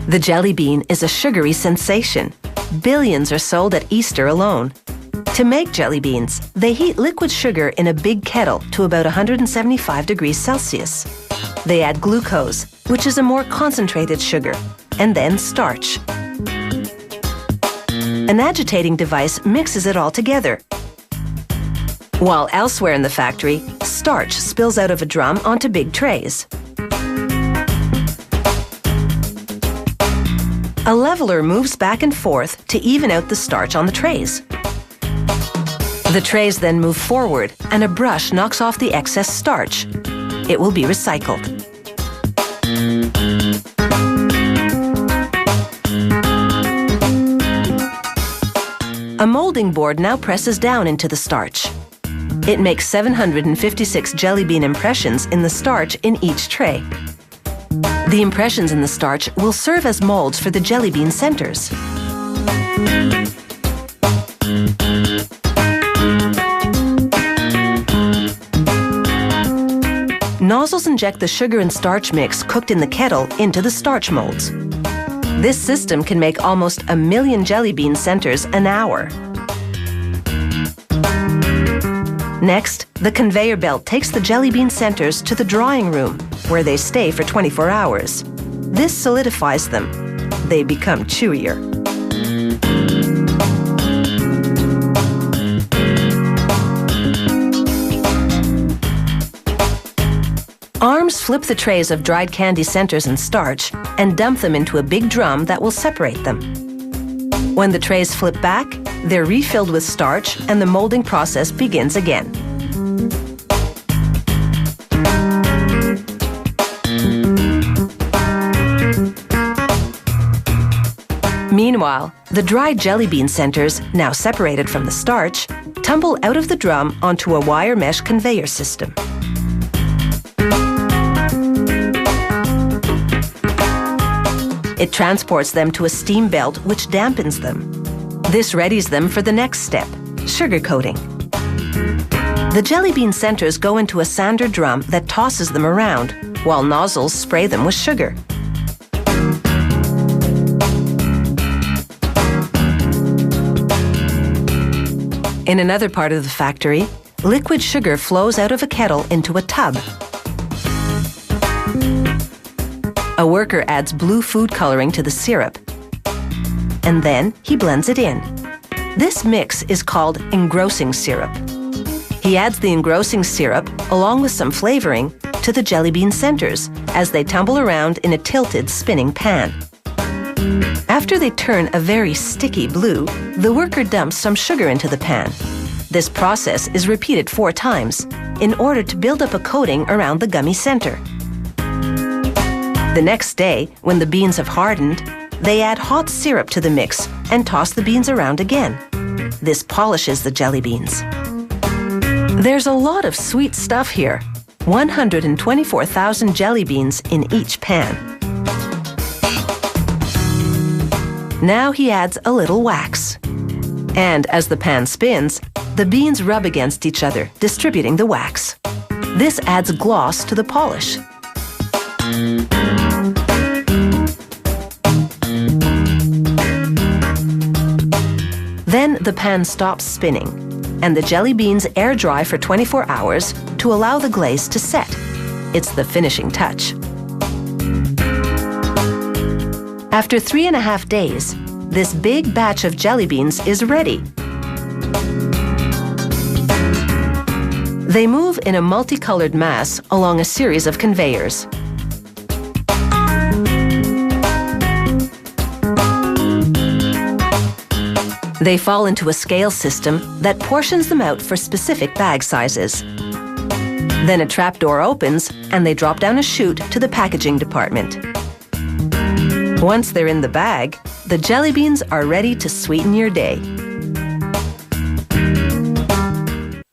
The jelly bean is a sugary sensation. Billions are sold at Easter alone. To make jelly beans, they heat liquid sugar in a big kettle to about 175 degrees Celsius. They add glucose, which is a more concentrated sugar, and then starch. An agitating device mixes it all together. While elsewhere in the factory, starch spills out of a drum onto big trays. A leveler moves back and forth to even out the starch on the trays. The trays then move forward, and a brush knocks off the excess starch. It will be recycled. A molding board now presses down into the starch. It makes 756 jelly bean impressions in the starch in each tray. The impressions in the starch will serve as molds for the jelly bean centers. Nozzles inject the sugar and starch mix cooked in the kettle into the starch molds. This system can make almost 1 million jelly bean centers an hour. Next, the conveyor belt takes the jelly bean centers to the drying room, where they stay for 24 hours. This solidifies them. They become chewier. Arms flip the trays of dried candy centers and starch and dump them into a big drum that will separate them. When the trays flip back, they're refilled with starch and the molding process begins again. Meanwhile, the dried jelly bean centers, now separated from the starch, tumble out of the drum onto a wire mesh conveyor system. It transports them to a steam belt which dampens them. This readies them for the next step, sugar coating. The jelly bean centers go into a sander drum that tosses them around, while nozzles spray them with sugar. In another part of the factory, liquid sugar flows out of a kettle into a tub. A worker adds blue food coloring to the syrup, and then he blends it in. This mix is called engrossing syrup. He adds the engrossing syrup, along with some flavoring, to the jelly bean centers as they tumble around in a tilted spinning pan. After they turn a very sticky blue, the worker dumps some sugar into the pan. This process is repeated 4 times in order to build up a coating around the gummy center. The next day, when the beans have hardened, they add hot syrup to the mix and toss the beans around again. This polishes the jelly beans. There's a lot of sweet stuff here. 124,000 jelly beans in each pan. Now he adds a little wax. And as the pan spins, the beans rub against each other, distributing the wax. This adds gloss to the polish. Then the pan stops spinning, and the jelly beans air dry for 24 hours to allow the glaze to set. It's the finishing touch. After 3.5 days, this big batch of jelly beans is ready. They move in a multicolored mass along a series of conveyors. They fall into a scale system that portions them out for specific bag sizes. Then a trapdoor opens and they drop down a chute to the packaging department. Once they're in the bag, the jelly beans are ready to sweeten your day.